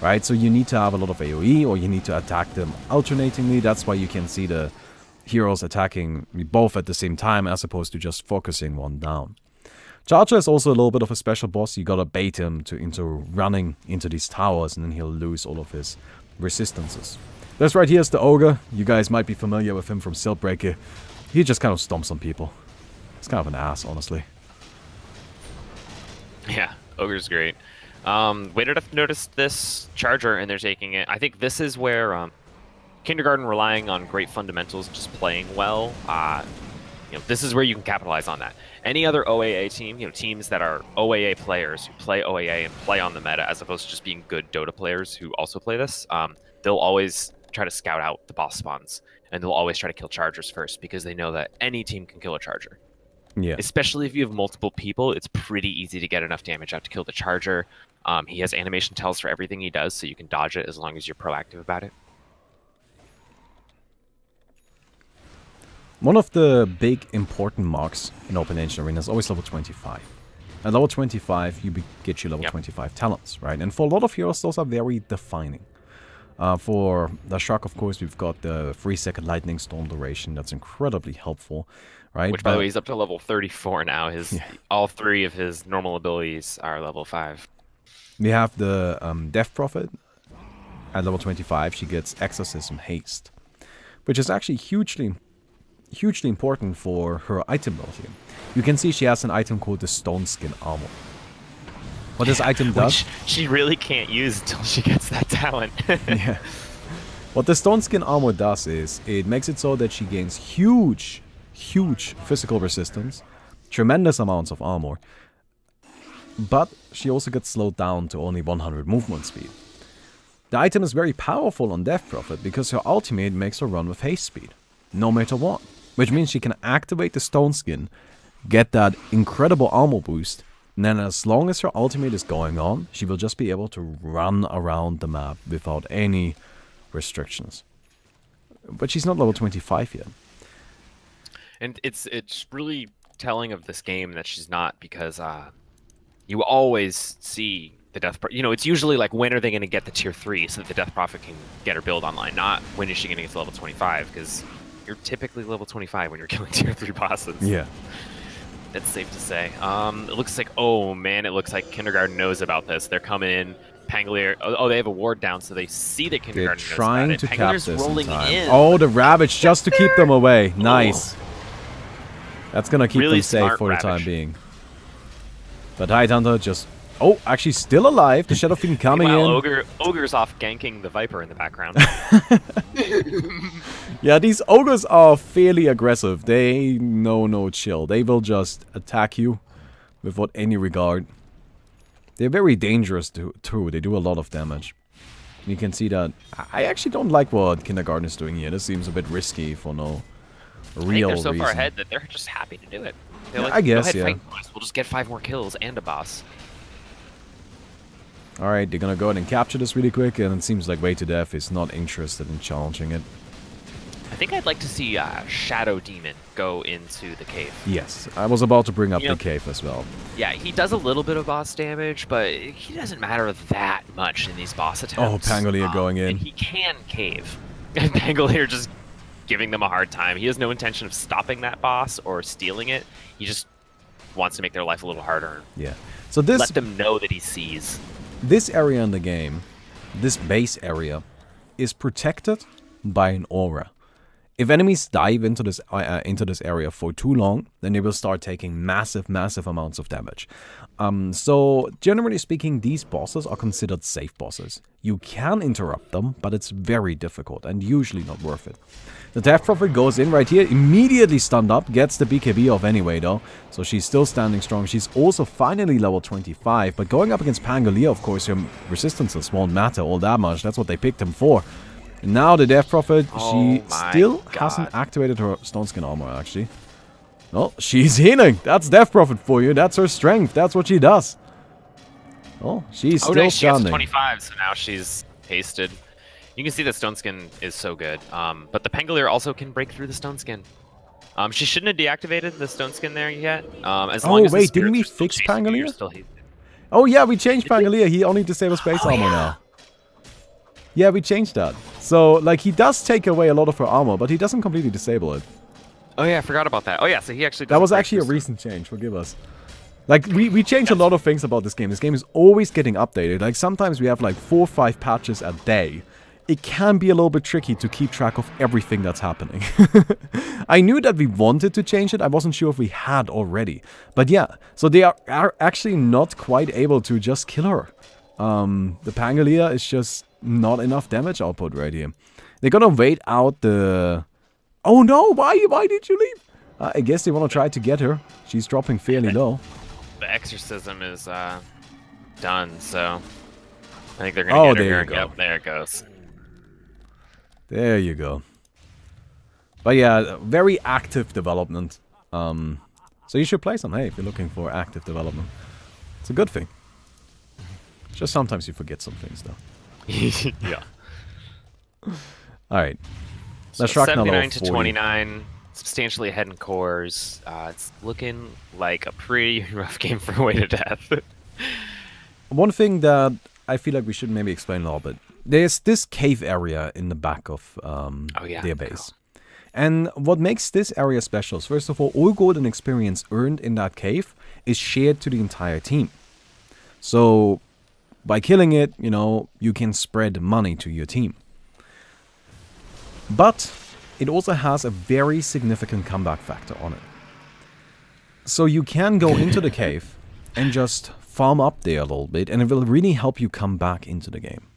Right, so you need to have a lot of AoE, or you need to attack them alternatingly. That's why you can see the heroes attacking both at the same time, as opposed to just focusing one down. Charger is also a little bit of a special boss. You gotta bait him into running into these towers, and then he'll lose all of his resistances. This right here is the Ogre. You guys might be familiar with him from Siltbreaker. He just kind of stomps on people. It's kind of an ass, honestly. Yeah, Ogre's great. Wait, did I notice this Charger and they're taking it? I think this is where Kindergarten relying on great fundamentals, just playing well. You know, this is where you can capitalize on that. Any other OAA team, you know, teams that are OAA players who play OAA and play on the meta, as opposed to just being good Dota players who also play this, they'll always try to scout out the boss spawns, and they'll always try to kill Chargers first, because they know that any team can kill a Charger. Yeah. Especially if you have multiple people, it's pretty easy to get enough damage out to kill the Charger. He has animation tells for everything he does, so you can dodge it as long as you're proactive about it. One of the big important marks in Open Ancient Arena is always level 25. At level 25, you get your level 25 talents, right? And for a lot of heroes, those are very defining. For the Shark, of course, we've got the 3-second Lightning Storm duration. That's incredibly helpful, right? Which, by the way, he's up to level 34 now. All 3 of his normal abilities are level 5. We have the Death Prophet. At level 25, she gets Exorcism Haste, which is actually hugely important for her item build here. You can see she has an item called the Stone Skin Armor. What this item does... Which she really can't use until she gets that talent. Yeah. What the Stone Skin Armor does is, it makes it so that she gains huge physical resistance, tremendous amounts of armor, but she also gets slowed down to only 100 movement speed. The item is very powerful on Death Prophet because her ultimate makes her run with haste speed, no matter what. Which means she can activate the Stone Skin, get that incredible armor boost, and then as long as her ultimate is going on, she will just be able to run around the map without any restrictions. But she's not level 25 yet. And it's really telling of this game that she's not, because you always see the Death Prophet. You know, it's usually like, when are they going to get the tier 3 so that the Death Prophet can get her build online, not when is she going to get to level 25, because you're typically level 25 when you're killing tier 3 bosses. Yeah. That's safe to say. It looks like, oh man, it looks like Kindergarten knows about this. They're coming in. Pangolier, oh, they have a ward down, so they see that Kindergarten knows about it. They're trying to cap this rolling in. Oh, the Ravage just to keep them away. Nice. That's going to keep Really them safe for Ravage. the time being. But Tidehunter just... Oh, actually still alive. The Shadow Fiend coming in. Ogre's off ganking the Viper in the background. Yeah, these Ogres are fairly aggressive. They know no chill. They will just attack you without any regard. They're very dangerous too. They do a lot of damage. You can see that. I actually don't like what Kindergarten is doing here. This seems a bit risky for no real reason. They're so far ahead that they're just happy to do it. They're Yeah, like, I guess, go ahead, yeah. fight us. We'll just get 5 more kills and a boss. Alright, they're gonna go ahead and capture this really quick, and it seems like Way to Death is not interested in challenging it. I think I'd like to see Shadow Demon go into the cave. Yes, I was about to bring up You know, the cave as well. Yeah, he does a little bit of boss damage, but he doesn't matter that much in these boss attempts. Oh, Pangolier going in. And he can cave. And Pangolier just giving them a hard time. He has no intention of stopping that boss or stealing it. He just wants to make their life a little harder. Yeah. So this... Let them know that he sees. This area in the game, this base area, is protected by an aura. If enemies dive into this area for too long, then they will start taking massive amounts of damage. So generally speaking, these bosses are considered safe bosses. You can interrupt them, but it's very difficult and usually not worth it. The Death Prophet goes in right here, immediately stunned up, gets the BKB off anyway though, so she's still standing strong. She's also finally level 25, but going up against Pangolier, of course, her resistances won't matter all that much. That's what they picked him for. And now the Death Prophet, she still hasn't activated her Stone Skin armor, actually. Oh, she's healing. That's Death Prophet for you. That's her strength. That's what she does. Oh, she's still nice. She gets standing. 25, so now she's hasted. You can see that Stone Skin is so good. But the Pangolier also can break through the Stone Skin. She shouldn't have deactivated the Stone Skin there yet. As long as wait, didn't we fix Pangolier? Oh yeah, we changed Pangolier. He only disables base armor now. Yeah, we changed that. So, like, he does take away a lot of her armor, but he doesn't completely disable it. Oh yeah, I forgot about that. Oh yeah, so he actually That was actually a recent change, forgive us. Like, we changed a lot of things about this game. This game is always getting updated. Like, sometimes we have like 4 or 5 patches a day. It can be a little bit tricky to keep track of everything that's happening. I knew that we wanted to change it. I wasn't sure if we had already. But yeah, so they are actually not quite able to just kill her. The Pangolier is just not enough damage output right here. They're gonna wait out the... Oh no, why did you leave? I guess they want to try to get her. She's dropping fairly low. The exorcism is done, so I think they're gonna get her here. Yep, there it goes. There you go. But yeah, very active development. So you should play some, hey, if you're looking for active development. It's a good thing. Just sometimes you forget some things, though. Yeah. Alright. So 79 to 29, substantially ahead in cores. It's looking like a pretty rough game for Way to Death. One thing that I feel like we should maybe explain a little bit. There's this cave area in the back of their base. And what makes this area special is, first of all golden experience earned in that cave is shared to the entire team. So, by killing it, you know, you can spread money to your team. But it also has a very significant comeback factor on it. So you can go into the cave and just farm up there a little bit, and it will really help you come back into the game.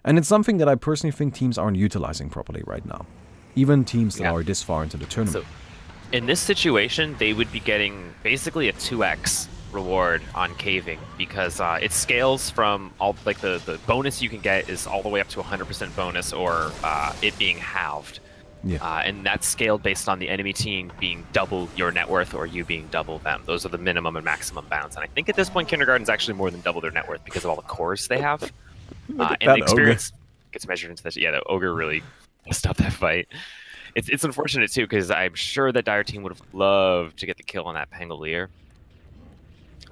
And it's something that I personally think teams aren't utilizing properly right now. Even teams that are this far into the tournament. So, in this situation, they would be getting basically a 2x reward on caving because it scales from all like the bonus you can get is all the way up to 100% bonus or it being halved. Yeah. And that's scaled based on the enemy team being double your net worth or you being double them. Those are the minimum and maximum bounds. And I think at this point, Kindergarten's actually more than double their net worth because of all the cores they have. And the experience gets measured into this. Yeah, the Ogre really messed up that fight. It's unfortunate, too, because I'm sure that Dire Team would have loved to get the kill on that Pangolier.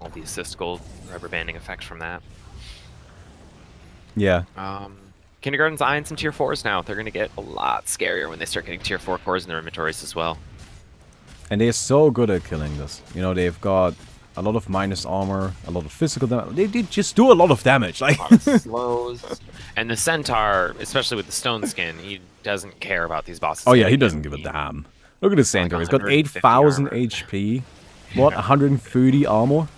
All the assist gold rubber banding effect from that. Yeah. Kindergarten's eyeing some tier 4s now. They're going to get a lot scarier when they start getting tier 4 cores in their inventories as well. And they're so good at killing this. You know, they've got a lot of minus armor, a lot of physical damage. They just do a lot of damage. Like a lot of slows. And the Centaur, especially with the stone skin, he doesn't care about these bosses. Oh yeah, he doesn't give a damn. Look at the Centaur. He's got 8,000 HP. What, 130 armor?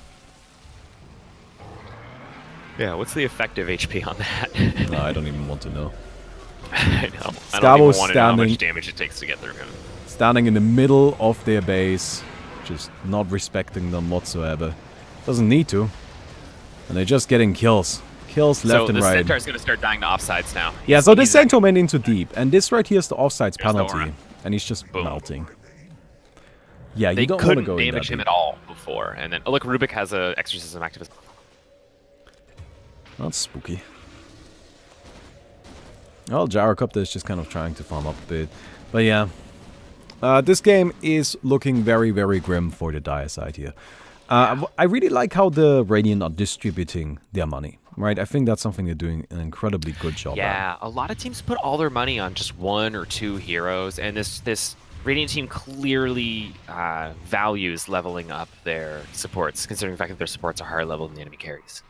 Yeah, what's the effective HP on that? No, I don't even want to know. I know. Scavo I don't even want to know how much damage it takes to get through him. Standing in the middle of their base, just not respecting them whatsoever. Doesn't need to. And they're just getting kills. Kills left and right. So the Centaur's going to start dying to offsides now. Yeah, so this Centaur went into deep. And this right here is the offsides penalty. And he's just melting. Yeah, you don't want to go in that They couldn't damage him at all before. And then, oh look, Rubik has a Exorcism activist. That's spooky. Well, Gyrocopter is just kind of trying to farm up a bit. But yeah. This game is looking very, very grim for the Dire side here. I really like how the Radiant are distributing their money, right? I think that's something they're doing an incredibly good job at. Yeah, a lot of teams put all their money on just 1 or 2 heroes, and this Radiant team clearly values leveling up their supports, considering the fact that their supports are higher level than the enemy carries.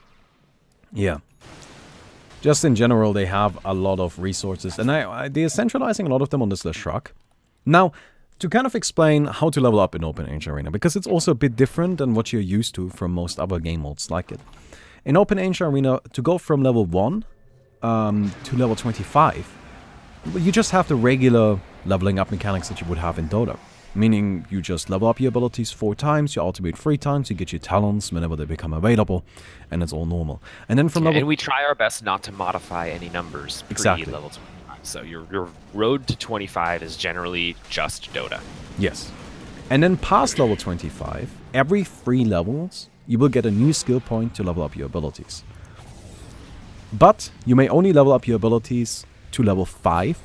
Yeah. Just in general, they have a lot of resources, and they're centralizing a lot of them on this Leshrac. Now, to kind of explain how to level up in Open Age Arena, because it's also a bit different than what you're used to from most other game modes like it. In Open Age Arena, to go from level 1 to level 25, you just have the regular leveling up mechanics that you would have in Dota. Meaning you just level up your abilities 4 times, you ultimate 3 times, you get your talents whenever they become available, and it's all normal. And then from level... And we try our best not to modify any numbers pre-level 25. So your road to 25 is generally just Dota. Yes. And then past level 25, every 3 levels, you will get a new skill point to level up your abilities. But you may only level up your abilities to level 5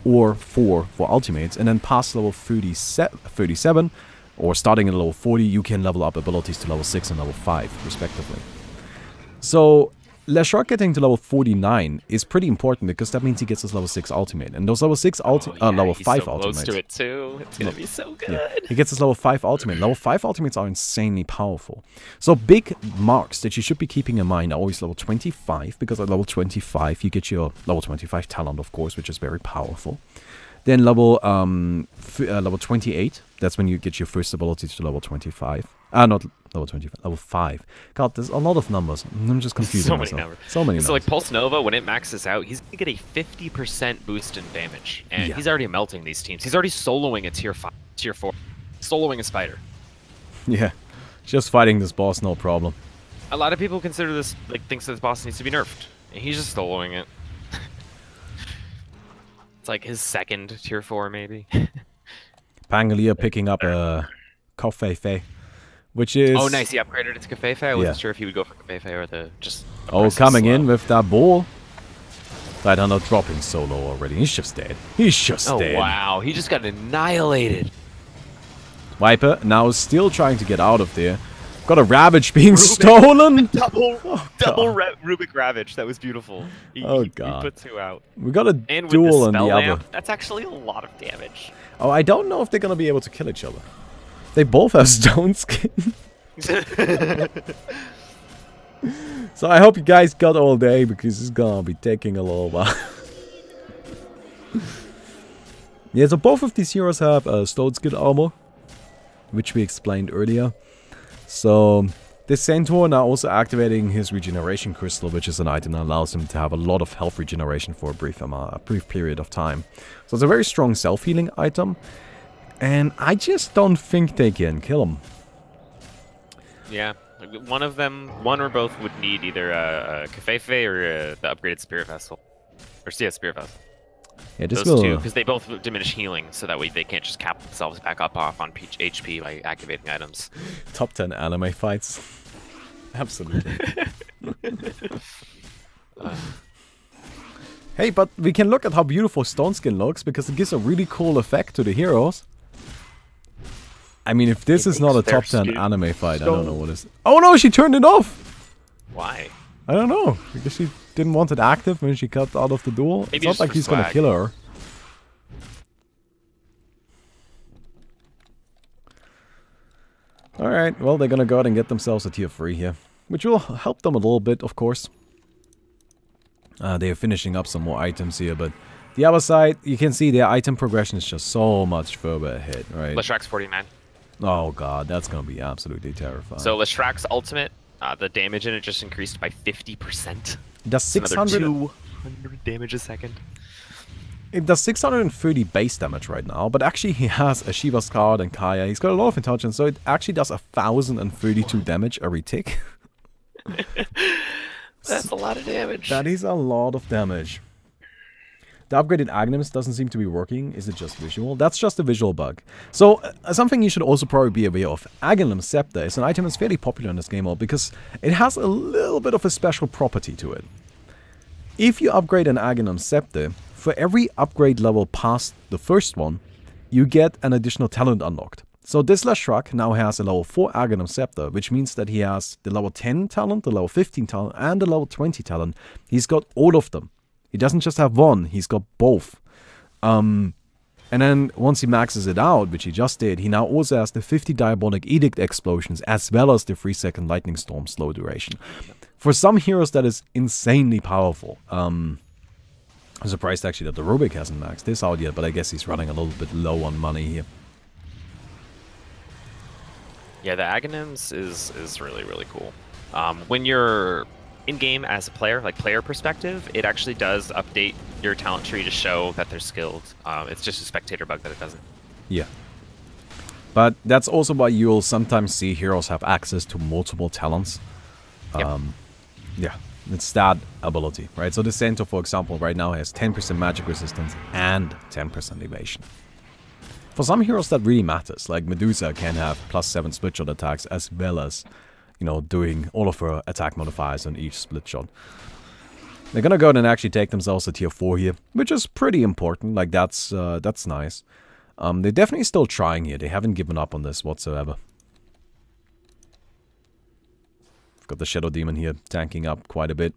or 4 for ultimates, and then past level 37 or starting at level 40, you can level up abilities to level 6 and level 5 respectively. So Leshrac getting to level 49 is pretty important because that means he gets his level 6 ultimate, and those level 6 level 5 ultimates. Close to it too. It's gonna be so good. Yeah. He gets his level 5 ultimate. Level 5 ultimates are insanely powerful. So big marks that you should be keeping in mind are always level 25, because at level 25 you get your level 25 talent, of course, which is very powerful. Then level 28, that's when you get your first ability to level 25. Not level 25, level 5. God, there's a lot of numbers. I'm just confusing myself. Many numbers. So many numbers. So like Pulse Nova, when it maxes out, he's going to get a 50% boost in damage. And he's already melting these teams. He's already soloing a tier 5, tier 4. Soloing a spider. Yeah. Just fighting this boss, no problem. A lot of people consider this, like, thinks that this boss needs to be nerfed. And he's just soloing it. It's like his second tier 4, maybe. Pangolier picking up a Kofefe, which is... Oh, nice. He upgraded it to Kofefe. I wasn't sure if he would go for Kofefe or the just... Oh, coming in with that ball. Tidehunter dropping solo already. He's just dead. He's just dead. Oh, wow. He just got annihilated. Viper now still trying to get out of there. Got a Ravage being stolen. Double Rubik Ravage. That was beautiful. He put 2 out. We got a duel on the other. That's actually a lot of damage. Oh, I don't know if they're gonna be able to kill each other. They both have stone skin. So I hope you guys got all day, because it's gonna be taking a little while. Yeah, so both of these heroes have stone skin armor, which we explained earlier. So this Centaur now also activating his regeneration crystal, which is an item that allows him to have a lot of health regeneration for a brief period of time. So it's a very strong self-healing item, and I just don't think they can kill him. Yeah, One of them, one or both would need either a Kafefe or the upgraded Spirit Vessel. Or Spirit Vessel. Yeah, this Those will... two, because they both diminish healing, so that way they can't just cap themselves back up off on HP by activating items. Top 10 anime fights. Absolutely. Hey, but we can look at how beautiful Stone Skin looks, because it gives a really cool effect to the heroes. I mean, if this is not a top 10 anime fight, I don't know what is. Oh no, she turned it off! Why? I don't know. Because she didn't want it active when she cut out of the duel. Maybe it's not like he's gonna kill her. Alright, well, they're gonna go out and get themselves a tier 3 here. Which will help them a little bit, of course. They are finishing up some more items here, but the other side, you can see their item progression is just so much further ahead, right? Leshrax's 49. Oh god, that's gonna be absolutely terrifying. So Leshrax's ultimate, the damage in it just increased by 50%. It does 600... 200 damage a second. It does 630 base damage right now, but actually he has a Shiva's card and Kaya. He's got a lot of intelligence, so it actually does 1032 damage every tick. That's a lot of damage. That is a lot of damage. The upgraded Aghanim's doesn't seem to be working. Is it just visual? That's just a visual bug. So, something you should also probably be aware of. Aghanim's Scepter is an item that's fairly popular in this game mode because it has a little bit of a special property to it. If you upgrade an Aghanim's Scepter, for every upgrade level past the first one, you get an additional talent unlocked. So this Leshrac now has a level 4 Aghanim's Scepter, which means that he has the level 10 talent, the level 15 talent, and the level 20 talent. He's got all of them. He doesn't just have one, he's got both. And then once he maxes it out, which he just did, he now also has the 50 Diabolic Edict explosions, as well as the 3-second Lightning Storm slow duration. For some heroes, that is insanely powerful. I'm surprised actually that the Rubik hasn't maxed this out yet, but I guess he's running a little bit low on money here. Yeah, the Aghanims is really, really cool. When you're in-game as a player, like player perspective, it actually does update your talent tree to show that they're skilled. It's just a spectator bug that it doesn't. Yeah. But that's also why you'll sometimes see heroes have access to multiple talents. Yep. Yeah, it's that ability, right? So the Centaur, for example, right now has 10% magic resistance and 10% evasion. For some heroes that really matters, like Medusa can have +7 split shot attacks as well as, you know, doing all of her attack modifiers on each split shot. They're gonna go ahead and actually take themselves a tier 4 here, which is pretty important, like that's nice. They're definitely still trying here, they haven't given up on this whatsoever. Got the Shadow Demon here, tanking up quite a bit.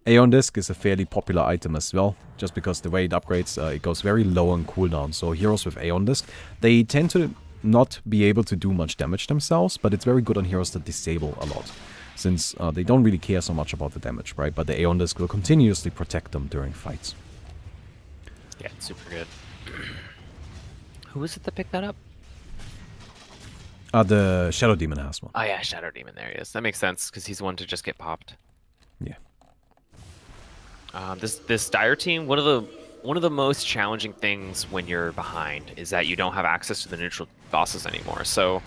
Aeon Disc is a fairly popular item as well, just because the way it upgrades, it goes very low on cooldown. So heroes with Aeon Disc, they tend to not be able to do much damage themselves, but it's very good on heroes that disable a lot, since they don't really care so much about the damage, right? But the Aeon Disc will continuously protect them during fights. Yeah, it's super good. Who was it that picked that up? The Shadow Demon has one. Oh yeah, Shadow Demon, there he is. That makes sense, because he's one to just get popped. Yeah. This Dire team, one of the most challenging things when you're behind is that you don't have access to the neutral bosses anymore. So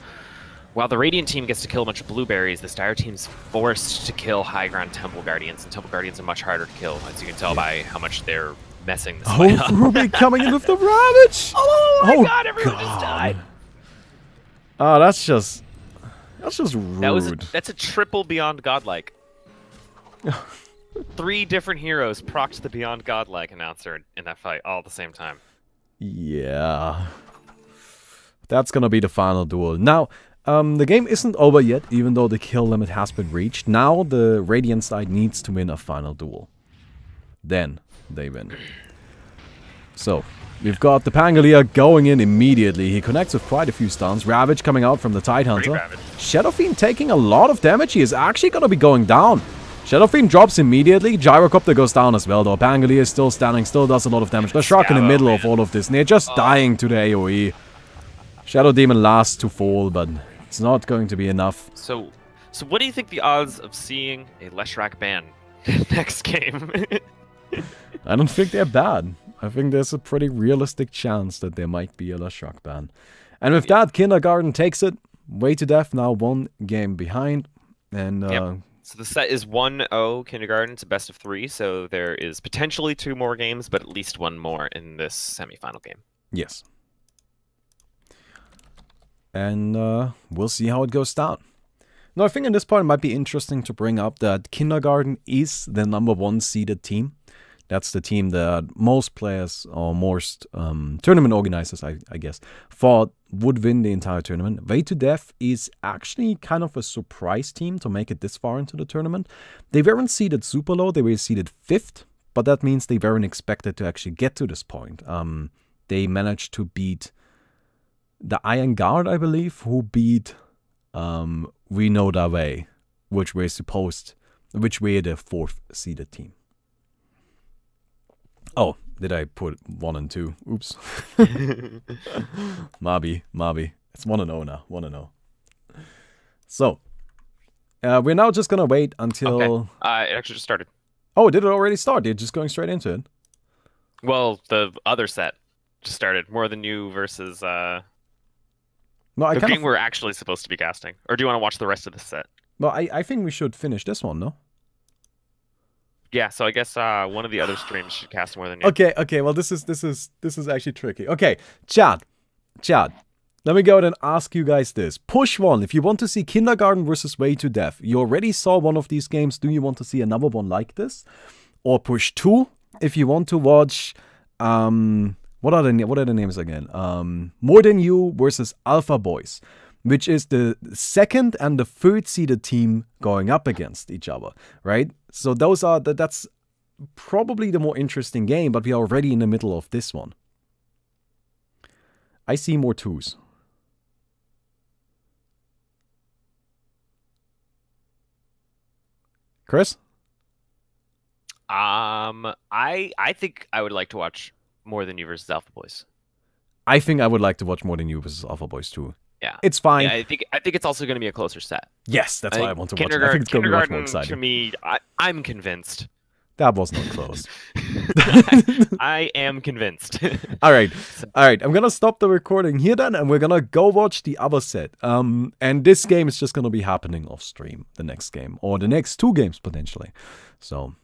while the Radiant team gets to kill a bunch of blueberries, this Dire team's forced to kill high ground Temple Guardians, and Temple Guardians are much harder to kill, as you can tell by how much they're messing this fight up. Rubik coming in with the Ravage! Oh my god, everyone just died! Oh, that's just rude. That's a triple Beyond Godlike. 3 different heroes procced the Beyond Godlike announcer in that fight all at the same time. Yeah. That's gonna be the final duel. Now, the game isn't over yet, even though the kill limit has been reached. Now the Radiant side needs to win a final duel. Then they win. So, we've got the Pangolier going in immediately. He connects with quite a few stuns. Ravage coming out from the Tidehunter. Shadow Fiend taking a lot of damage. He is actually gonna be going down. Shadow Fiend drops immediately. Gyrocopter goes down as well, though. Pangolier is still standing, still does a lot of damage. Leshrac in the middle of all of this, and they're just dying to the AoE. Shadow Demon lasts to fall, but it's not going to be enough. So what do you think the odds of seeing a Leshrac ban next game? I don't think they're bad. I think there's a pretty realistic chance that there might be a Leshrac ban. And with that, Kindergarten takes it Way to Death now 1 game behind. And Yep. So the set is 1-0 Kindergarten. It's a best of 3, so there is potentially 2 more games, but at least 1 more in this semifinal game. yes. And we'll see how it goes down. Now, I think at this point it might be interesting to bring up that Kindergarten is the #1 seeded team. That's the team that most players or most tournament organizers, I guess, thought would win the entire tournament. Way to Death is actually kind of a surprise team to make it this far into the tournament. They weren't seeded super low, they were seeded 5th, but that means they weren't expected to actually get to this point. They managed to beat the Iron Guard, I believe, who beat We Know That Way, which were the 4th seeded team. Oh, did I put 1 and 2? Oops. Mabi. It's 1-0 now. 1-0. So, we're now just gonna wait until... Okay. It actually just started. Oh, did it already start? You're just going straight into it? Well, the other set just started. More Than You versus No, I the kind game we're actually supposed to be casting. Or do you want to watch the rest of the set? Well, I think we should finish this one, no? Yeah, so I guess one of the other streams should cast More Than You. Okay. Well, this is actually tricky. Okay, chat. Let me go ahead and ask you guys this. Push 1 if you want to see Kindergarten versus Way to Death. You already saw one of these games. Do you want to see another one like this? Or push 2 if you want to watch what are the names again? More Than You versus Alpha Boys, which is the 2nd and the 3rd seeded team going up against each other, right? So that's probably the more interesting game, but we are already in the middle of this one. I see more 2s. Chris? I think I would like to watch More Than You versus Alpha Boys. I think I would like to watch More Than You versus Alpha Boys too. Yeah, it's fine. Yeah, I think it's also going to be a closer set. Yes, that's why I want to watch it. I think it's going to be much more exciting. To me, I'm convinced. That was not close. I am convinced. All right. I'm gonna stop the recording here then, and we're gonna go watch the other set. And this game is just gonna be happening off stream. The next game, or the next 2 games potentially. So